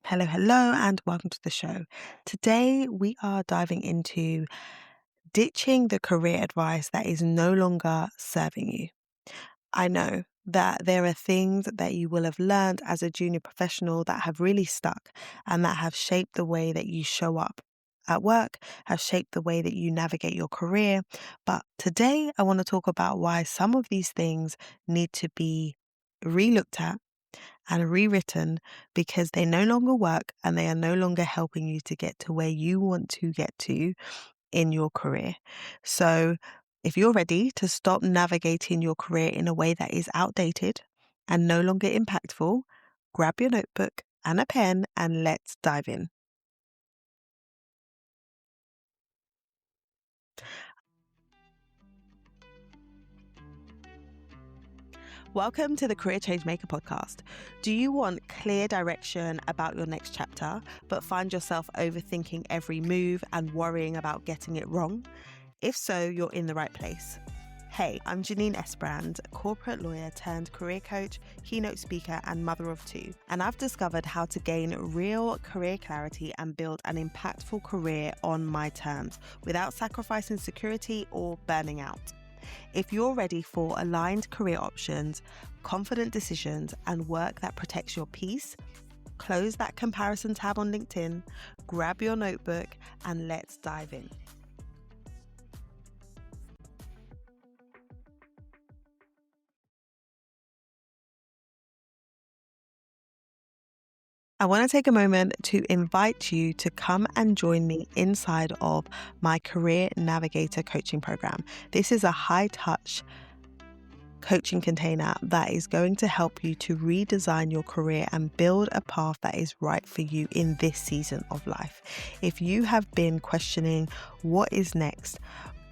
Hello, hello, and welcome to the show. Today, we are diving into ditching the career advice that is no longer serving you. I know that there are things that you will have learned as a junior professional that have really stuck and that have shaped the way that you show up at work, have shaped the way that you navigate your career. But today, I want to talk about why some of these things need to be re-looked at and rewritten because they no longer work and they are no longer helping you to get to where you want to get to in your career. So, if you're ready to stop navigating your career in a way that is outdated and no longer impactful, grab your notebook and a pen and let's dive in. Welcome to the Career Changemaker podcast. Do you want clear direction about your next chapter, but find yourself overthinking every move and worrying about getting it wrong? If so, you're in the right place. Hey, I'm Janine Esbrand, corporate lawyer turned career coach, keynote speaker, and mother of two. And I've discovered how to gain real career clarity and build an impactful career on my terms without sacrificing security or burning out. If you're ready for aligned career options, confident decisions, and work that protects your peace, close that comparison tab on LinkedIn, grab your notebook, and let's dive in. I want to take a moment to invite you to come and join me inside of my Career Navigator coaching program. This is a high-touch coaching container that is going to help you to redesign your career and build a path that is right for you in this season of life. If you have been questioning what is next,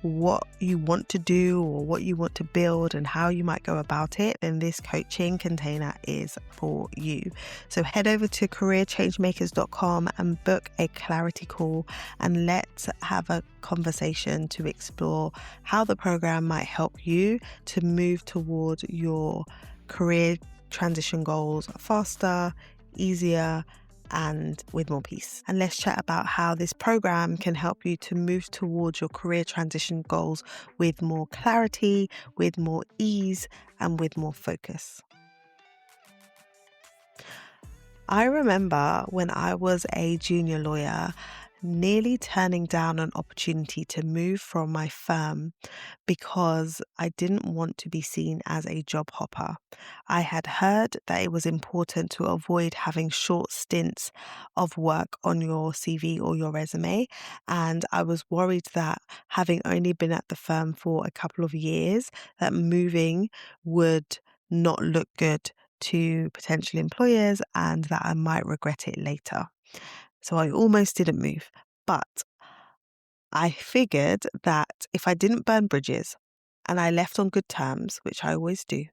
what you want to do or what you want to build and how you might go about it, then this coaching container is for you. So head over to careerchangemakers.com and book a clarity call and let's have a conversation to explore how the program might help you to move towards your career transition goals faster, easier, and with more peace. And let's chat about how this program can help you to move towards your career transition goals with more clarity, with more ease, and with more focus. I remember when I was a junior lawyer, nearly turning down an opportunity to move from my firm because I didn't want to be seen as a job hopper. I had heard that it was important to avoid having short stints of work on your CV or your resume. And I was worried that having only been at the firm for a couple of years, that moving would not look good to potential employers and that I might regret it later. So I almost didn't move, but I figured that if I didn't burn bridges and I left on good terms, which I always do,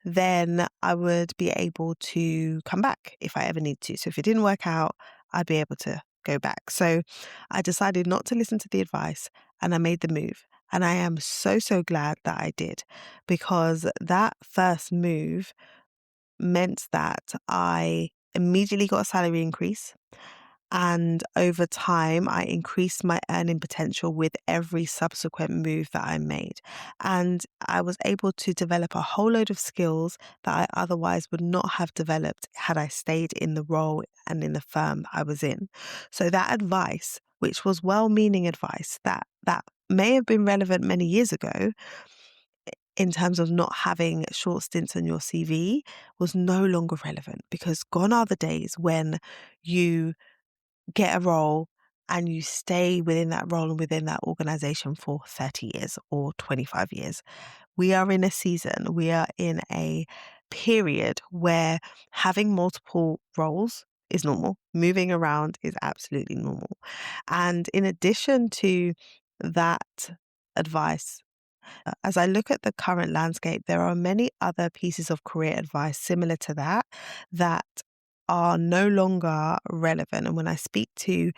then I would be able to come back if I ever need to. So if it didn't work out, I'd be able to go back. So I decided not to listen to the advice and I made the move. And I am so glad that I did, because that first move meant that I immediately got a salary increase. And over time, I increased my earning potential with every subsequent move that I made. And I was able to develop a whole load of skills that I otherwise would not have developed had I stayed in the role and in the firm I was in. So that advice, which was well-meaning advice that may have been relevant many years ago, in terms of not having short stints on your CV, was no longer relevant, because gone are the days when you get a role and you stay within that role and within that organization for 30 years or 25 years. We are in a season, we are in a period where having multiple roles is normal. Moving around is absolutely normal. And in addition to that advice, as I look at the current landscape, there are many other pieces of career advice similar to that are no longer relevant. And when I speak to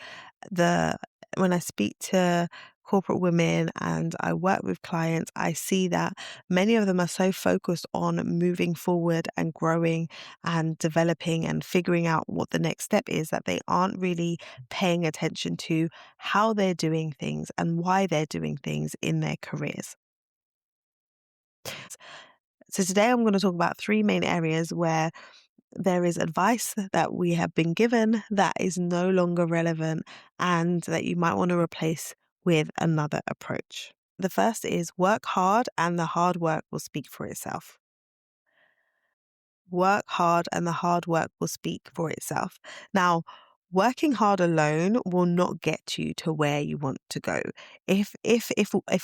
corporate women and I work with clients, I see that many of them are so focused on moving forward and growing and developing and figuring out what the next step is that they aren't really paying attention to how they're doing things and why they're doing things in their careers. So today I'm going to talk about three main areas where there is advice that we have been given that is no longer relevant and that you might want to replace with another approach. The first is work hard and the hard work will speak for itself. Work hard and the hard work will speak for itself. Now, working hard alone will not get you to where you want to go. If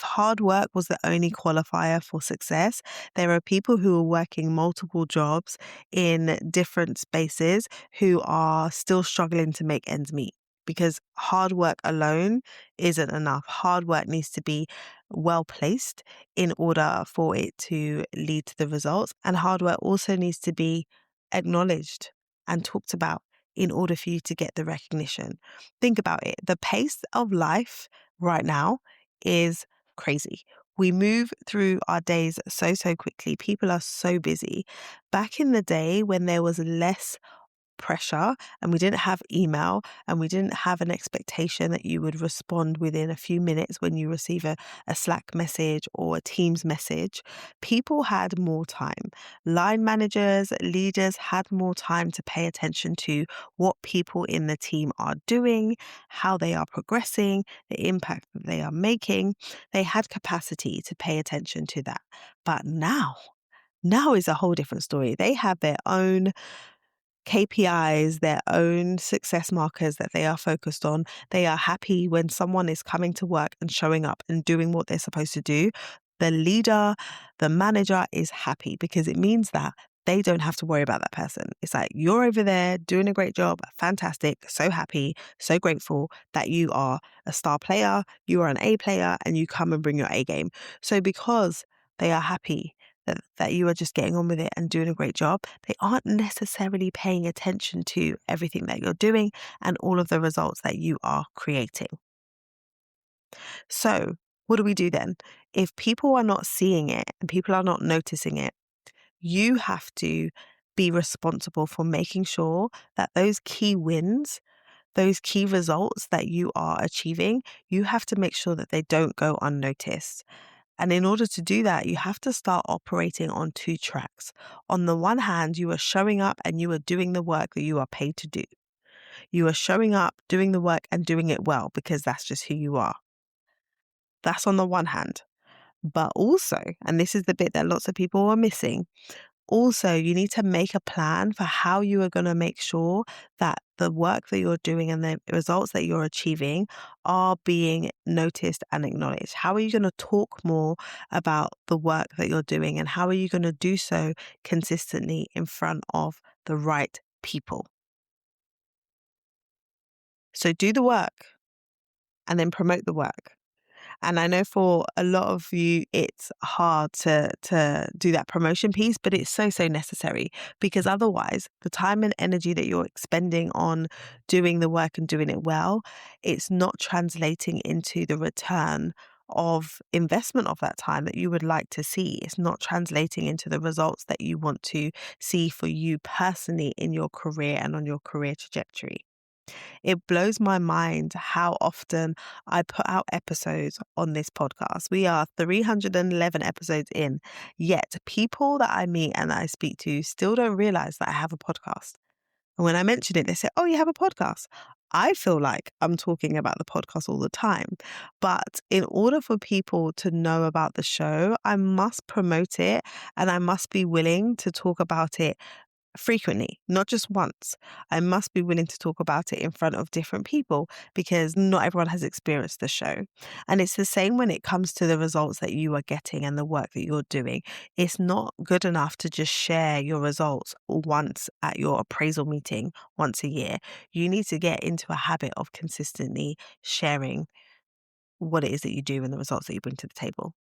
hard work was the only qualifier for success, there are people who are working multiple jobs in different spaces who are still struggling to make ends meet because hard work alone isn't enough. Hard work needs to be well placed in order for it to lead to the results. And hard work also needs to be acknowledged and talked about in order for you to get the recognition. Think about it. The pace of life right now is crazy. We move through our days so quickly. People are so busy. Back in the day when there was less pressure and we didn't have email and we didn't have an expectation that you would respond within a few minutes when you receive a Slack message or a Teams message, people had more time. Line managers, leaders had more time to pay attention to what people in the team are doing, how they are progressing, the impact that they are making. They had capacity to pay attention to that. But now is a whole different story. They have their own KPIs, their own success markers that they are focused on. They are happy when someone is coming to work and showing up and doing what they're supposed to do. The leader, the manager is happy because it means that they don't have to worry about that person. It's like, you're over there doing a great job, fantastic, so happy, so grateful that you are a star player, you are an A player, and you come and bring your A game. So because they are happy that you are just getting on with it and doing a great job, they aren't necessarily paying attention to everything that you're doing and all of the results that you are creating. So what do we do then? If people are not seeing it and people are not noticing it, you have to be responsible for making sure that those key wins, those key results that you are achieving, you have to make sure that they don't go unnoticed. And in order to do that, you have to start operating on two tracks. On the one hand, you are showing up and you are doing the work that you are paid to do. You are showing up, doing the work and doing it well because that's just who you are. That's on the one hand. But also, and this is the bit that lots of people are missing, also, you need to make a plan for how you are going to make sure that the work that you're doing and the results that you're achieving are being noticed and acknowledged. How are you going to talk more about the work that you're doing and how are you going to do so consistently in front of the right people? So do the work and then promote the work. And I know for a lot of you, it's hard to do that promotion piece, but it's so necessary because otherwise the time and energy that you're expending on doing the work and doing it well, it's not translating into the return of investment of that time that you would like to see. It's not translating into the results that you want to see for you personally in your career and on your career trajectory. It blows my mind how often I put out episodes on this podcast. We are 311 episodes in, yet people that I meet and that I speak to still don't realize that I have a podcast. And when I mention it, they say, "Oh, you have a podcast." I feel like I'm talking about the podcast all the time. But in order for people to know about the show, I must promote it and I must be willing to talk about it frequently, not just once. I must be willing to talk about it in front of different people because not everyone has experienced the show. And it's the same when it comes to the results that you are getting and the work that you're doing. It's not good enough to just share your results once at your appraisal meeting once a year. You need to get into a habit of consistently sharing what it is that you do and the results that you bring to the table.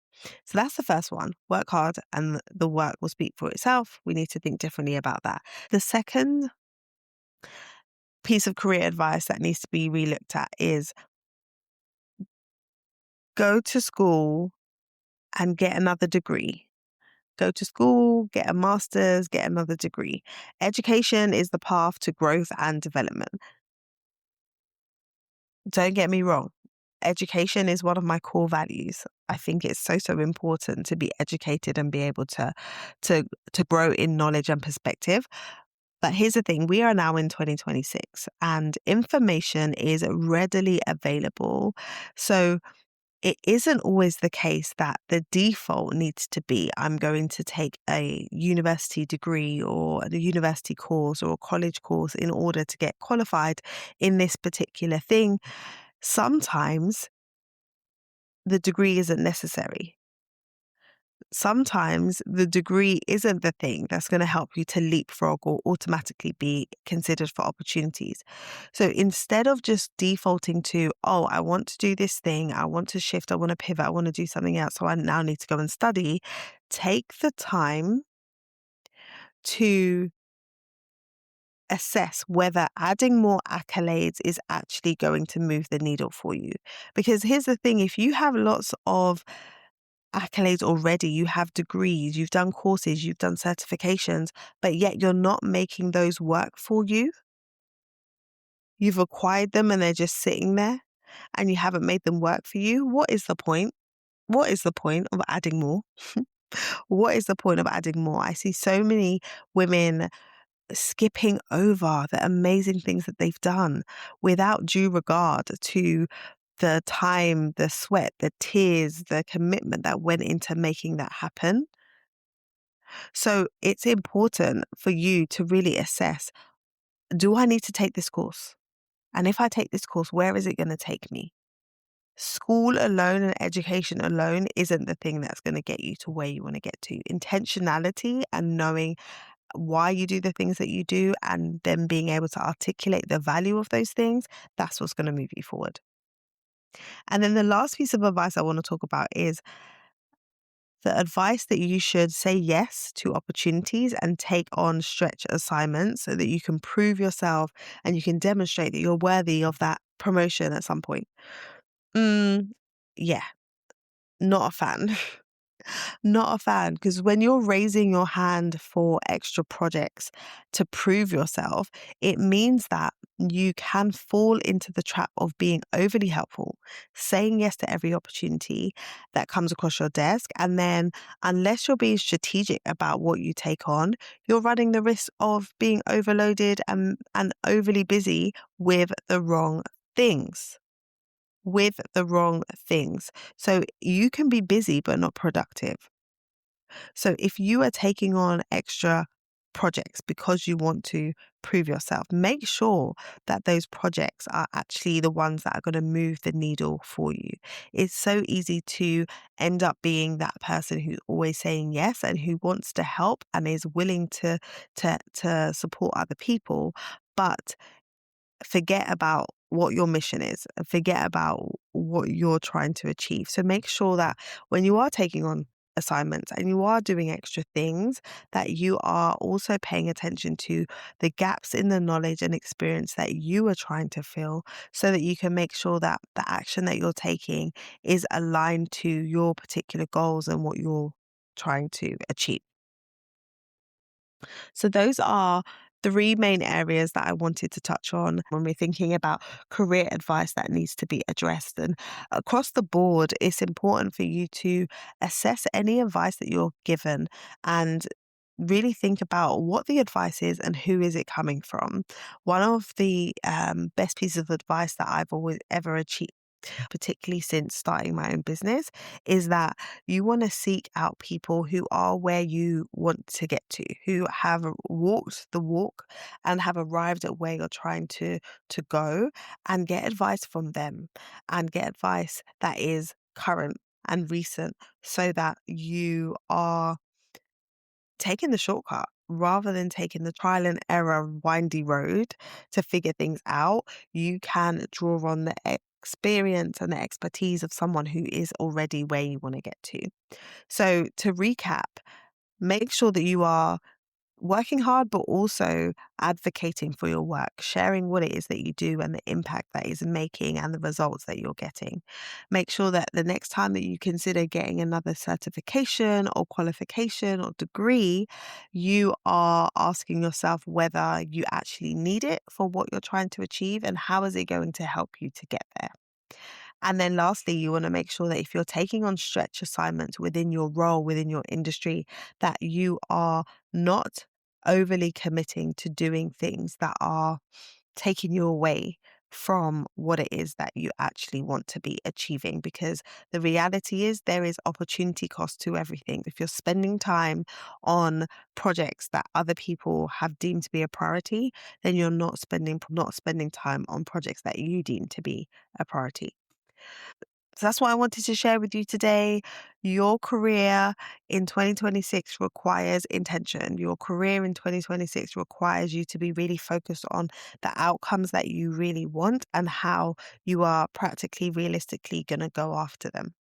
So that's the first one. Work hard and the work will speak for itself. We need to think differently about that. The second piece of career advice that needs to be relooked at is go to school and get another degree. Go to school, get a master's, get another degree. Education is the path to growth and development. Don't get me wrong. Education is one of my core values. I think it's so important to be educated and be able to to grow in knowledge and perspective. But here's the thing, we are now in 2026 and information is readily available. So it isn't always the case that the default needs to be I'm going to take a university degree or a university course or a college course in order to get qualified in this particular thing. Sometimes the degree isn't necessary. Sometimes the degree isn't the thing that's going to help you to leapfrog or automatically be considered for opportunities. So instead of just defaulting to, oh, I want to do this thing, I want to shift, I want to pivot, I want to do something else, so I now need to go and study, take the time to assess whether adding more accolades is actually going to move the needle for you. Because here's the thing, if you have lots of accolades already, you have degrees, you've done courses, you've done certifications, but yet you're not making those work for you. You've acquired them and they're just sitting there and you haven't made them work for you. What is the point? What is the point of adding more? What is the point of adding more? I see so many women skipping over the amazing things that they've done without due regard to the time, the sweat, the tears, the commitment that went into making that happen. So it's important for you to really assess, do I need to take this course? And if I take this course, where is it going to take me? School alone and education alone isn't the thing that's going to get you to where you want to get to. Intentionality and knowing why you do the things that you do and then being able to articulate the value of those things, that's what's going to move you forward. And then the last piece of advice I want to talk about is the advice that you should say yes to opportunities and take on stretch assignments so that you can prove yourself and you can demonstrate that you're worthy of that promotion at some point. Yeah, not a fan. Not a fan, because when you're raising your hand for extra projects to prove yourself, it means that you can fall into the trap of being overly helpful, saying yes to every opportunity that comes across your desk. And then, unless you're being strategic about what you take on, you're running the risk of being overloaded and overly busy with the wrong things. With the wrong things. So you can be busy but not productive. So if you are taking on extra projects because you want to prove yourself, make sure that those projects are actually the ones that are going to move the needle for you. It's so easy to end up being that person who's always saying yes and who wants to help and is willing to support other people, but forget about what your mission is and forget about what you're trying to achieve. So make sure that when you are taking on assignments and you are doing extra things, that you are also paying attention to the gaps in the knowledge and experience that you are trying to fill so that you can make sure that the action that you're taking is aligned to your particular goals and what you're trying to achieve. So those are three main areas that I wanted to touch on when we're thinking about career advice that needs to be addressed. And across the board, it's important for you to assess any advice that you're given and really think about what the advice is and who is it coming from. One of the best pieces of advice that I've always ever achieved, particularly since starting my own business, is that you want to seek out people who are where you want to get to, who have walked the walk and have arrived at where you're trying to go, and get advice from them and get advice that is current and recent so that you are taking the shortcut rather than taking the trial and error windy road to figure things out. You can draw on the experience and the expertise of someone who is already where you want to get to. So to recap, make sure that you are working hard, but also advocating for your work, sharing what it is that you do and the impact that is making and the results that you're getting. Make sure that the next time that you consider getting another certification or qualification or degree, you are asking yourself whether you actually need it for what you're trying to achieve and how is it going to help you to get there. And then lastly, you want to make sure that if you're taking on stretch assignments within your role, within your industry, that you are not overly committing to doing things that are taking you away from what it is that you actually want to be achieving. Because the reality is there is opportunity cost to everything. If you're spending time on projects that other people have deemed to be a priority, then you're not spending time on projects that you deem to be a priority. So that's what I wanted to share with you today. Your career in 2026 requires intention. Your career in 2026 requires you to be really focused on the outcomes that you really want and how you are practically, realistically going to go after them.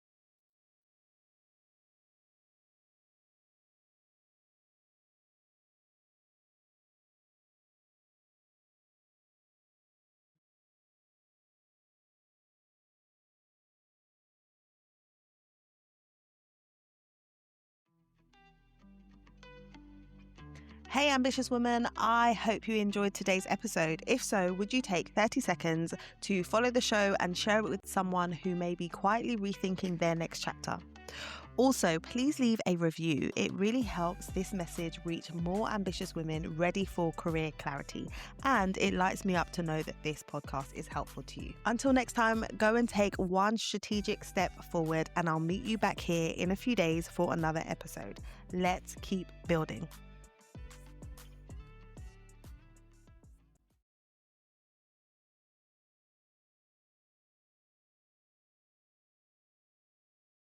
Hey, ambitious woman, I hope you enjoyed today's episode. If so, would you take 30 seconds to follow the show and share it with someone who may be quietly rethinking their next chapter? Also, please leave a review. It really helps this message reach more ambitious women ready for career clarity. And it lights me up to know that this podcast is helpful to you. Until next time, go and take one strategic step forward, and I'll meet you back here in a few days for another episode. Let's keep building.